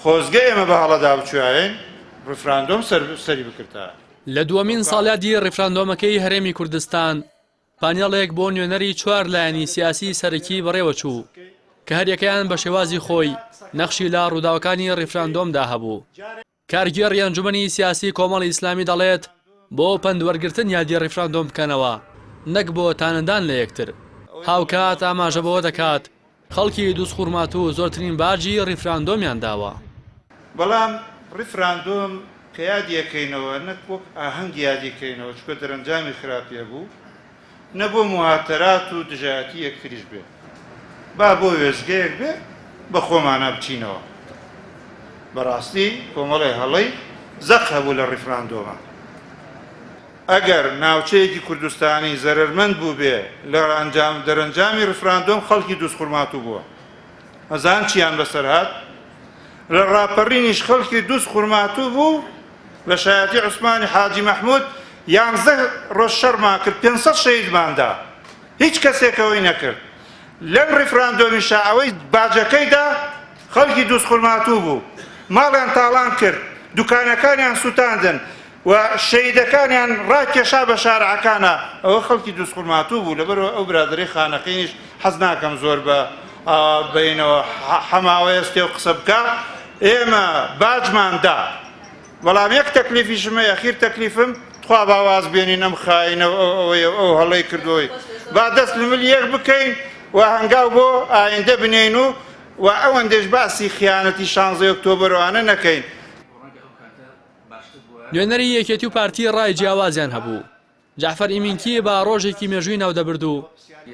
خۆزگە ئێمە بە هەڵەدا بچوایین ڕفراندۆم سەری بکردە. لە دووەمین ساڵیادی ڕیفراندۆمەکەی هەرێمی کوردستان پانێڵێک بۆ نوێنەری 4 لایەنی سیاسی سەرەکی بەڕێوە چوو کە هەریەکەیان بە شێوازی خۆی نەخشی لە ڕووداوەکانی ڕیفراندۆمدا هەبوو. کارگێڕی ئەنجومەنی سیاسی کۆمەڵی ئیسلامی دەڵێت بۆ پەندوەرگرتن یادی ڕیفراندۆم بکەنەوە نەک بۆ تانەدان لە یەکتر. هاوکات ئاماژە بەوە دەکات خەڵکی دووسخورمات و زۆرترین باجی ڕیفراندۆمیان داوە. بەڵام ڕیفراندۆم کە یادیەکەینەوە نەک وەک ئاهەنگ یادیکەینەوە چکە دەرەنجامی خراپیە بوو نەبوو مواتەرات و دژایەتی یەکتریش بێ با بۆ وێزگەیەک بێ بە خۆمانە بچینەوە. بەڕاستی کۆمەڵی هەڵەی زەق هەبوو لە ڕیفراندۆمە. ئەگەر ناوچەیەکی کوردستانی زەرمەند بوو بێ لە دەرەنجامی ڕیفراندۆم خەڵکی دووسخورماتوو بووە. ئەزان چیان بەسەر هات؟ لە ڕاپەڕینیش خەڵکی دووسخورماتوو بوو بە شایەتی عوسمانی حاجی مەحموود 11 ڕۆژ شەڕمان کرد 500 شەهیدماندا هیچ کەسێکەوەی نەکرد. لەم ڕیفراندۆمی شەعەوەی باجەکەیدا خەڵکی دووسخورماتوو بوو ماڵیان تاڵان کرد دوکانەکانیان سوتاندن و شەهیدەکانیان ڕاکێشا بە شارعەکانە ئەوە خەڵکی دووسخورماتوو بوو. لەبەرەوە ئەو برادەرەی خانەقینیش حەز ناکەم زۆر بە بینەوە حەماوەیەستێ و قسە بکە. ئێمە باجماندا بەڵام یەک تەکلیفیشمە یەخیر تەکلیفم خوا باواز بێنین ئەم خاینەوە ئەو هەڵەی کردووی با دەست لە مل یەک بکەین و هەنگاو بۆ ئایندە بنێن و ئەوەندەش باسی خیانەتی 16 ئۆکتۆبەرەوانە نەکەین. نوێنەری یەکێتی و پارتی ڕای جیاوازیان هەبوو. جعفەر ئیمینکی بە ڕۆژێکی مێژووی ناودەبرد و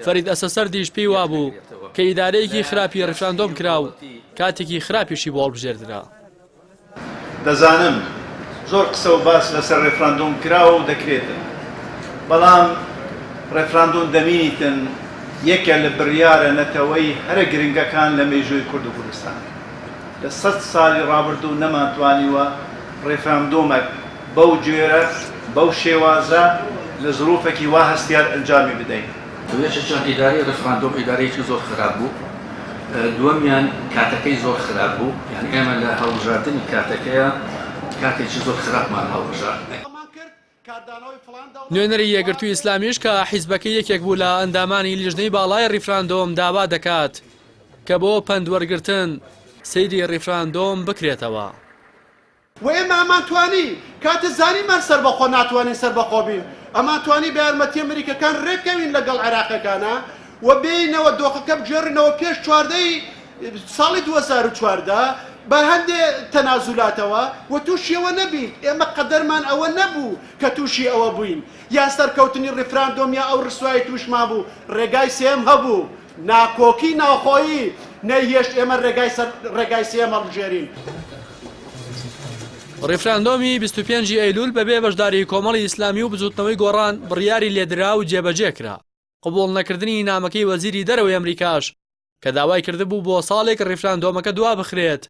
فەرید ئەسەسەردیش پێی وابوو کە ئیدارەیەکی خراپی ڕیفراندۆم کرا و کاتێکی خراپیشی بۆ هەڵبژێردرا. دەزانم زۆر قسە و باس لەسەر ڕێفراندۆم کراوە و دەکرێتن بەڵام ڕێفراندۆم دەمینیتن یەکە لە بڕیارە نەتەوەی هەرە گرنگەکان لە مێژووی کورد و کوردستان. لە 100 ساڵی ڕابردوو نەماتوانیوە ڕێفراندۆمێک بەو جێرە بەو شێوازە لە زروفێکی وا هەستیار ئەنجامی بدەین. دوێشەکان ئیداری ڕێفراندۆم ئیدارەیەکی زۆر خراپ بوو. دووەمیان کاتەکەی زۆر خراپ بوو یان ئێمە لە هەڵبژاردننی کاتەکەیە کاتێکی زۆر خراپمان هەڵبژار. نوێنەری یەکگرتووی ئیسلامیش کە حیزبەکەی یەکێک بوو لە ئەندامانی لیژنەی باڵای ڕیفراندۆم داوا دەکات کە بۆ پەندوەرگرتن سەیری ڕیفراندۆم بکرێتەوە. و ئێمە ئەمانتوانی کاتە زانیمان سەر بەخۆ ناتوانین سەر بەخۆ بین ئەمانتوانی بە یارمەتی ئەمریکەکان ڕێکەوین لەگەڵ عێراقەکانە و بینەوە دۆخەکە بجێڕنەوە پێش چواردەی ساڵی 2014 بە هەندێ تەنازولاتەوە و تووشیەوە نەبین. ئێمە قەدەرمان ئەوە نەبوو کە تووشی ئەوە بووین یا سەرکەوتنی ڕیفراندۆم یا ئەو ڕسوایی تووشما بوو. ڕێگای سێم هەبوو ناکۆکی ناوخۆیی نەیهێشت ئێمە ڕێگای سێم هەڵبژێرین. ڕیفراندۆمی 25 ئەیلول بەبێ بەشداری کۆمەڵی ئیسلامی و بزوتنەوەی گۆڕان بڕیاری لێدرا و جێبەجێ کرا. قبول نەکردنی نامەکەی وەزیری دەرەوەی ئەمریکاش کە داوای کردبوو بۆ ساڵێک ڕیفراندۆمەکە دوا بخرێت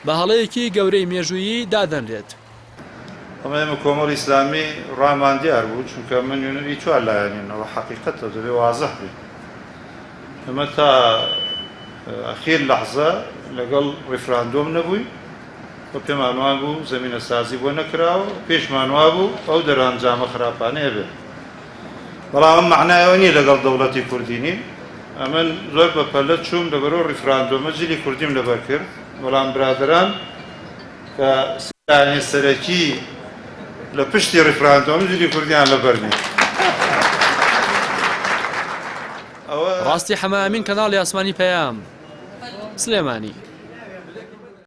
بە هەڵەیەکی گەورەی مێژوویی دادەنرێت. ئەمە کۆمەڵی ئیسلامی ڕامان دیار بوو چونکە من نوێنەری 4 لایەنینەوە حەقیقەتە دەبێ وازەح بێت. ئەمە تا ئەخیر لەحزە لەگەڵ ڕیفراندۆم نەبووی و پێمانوان بوو زەمینە سازی بۆ نەکراوە پێشمانوا بوو ئەو دەرانجامە خراپانەیە بێت. بەڵام ئەم معنایەوە نییە لەگەڵ دەوڵەتی کوردینی. ئەمن زۆر بەپەلە چووم لەبەرەوە ڕیفراندۆمە جلی کوردیم لەبەر کرد بەڵام برادران کە سیانی سەرەکی لە پشتی ڕیفراندۆم جلی کوردیان لەبەرنی. ڕاستی حەمامین کەناڵی ئاسمانی پەیام سلێمانی.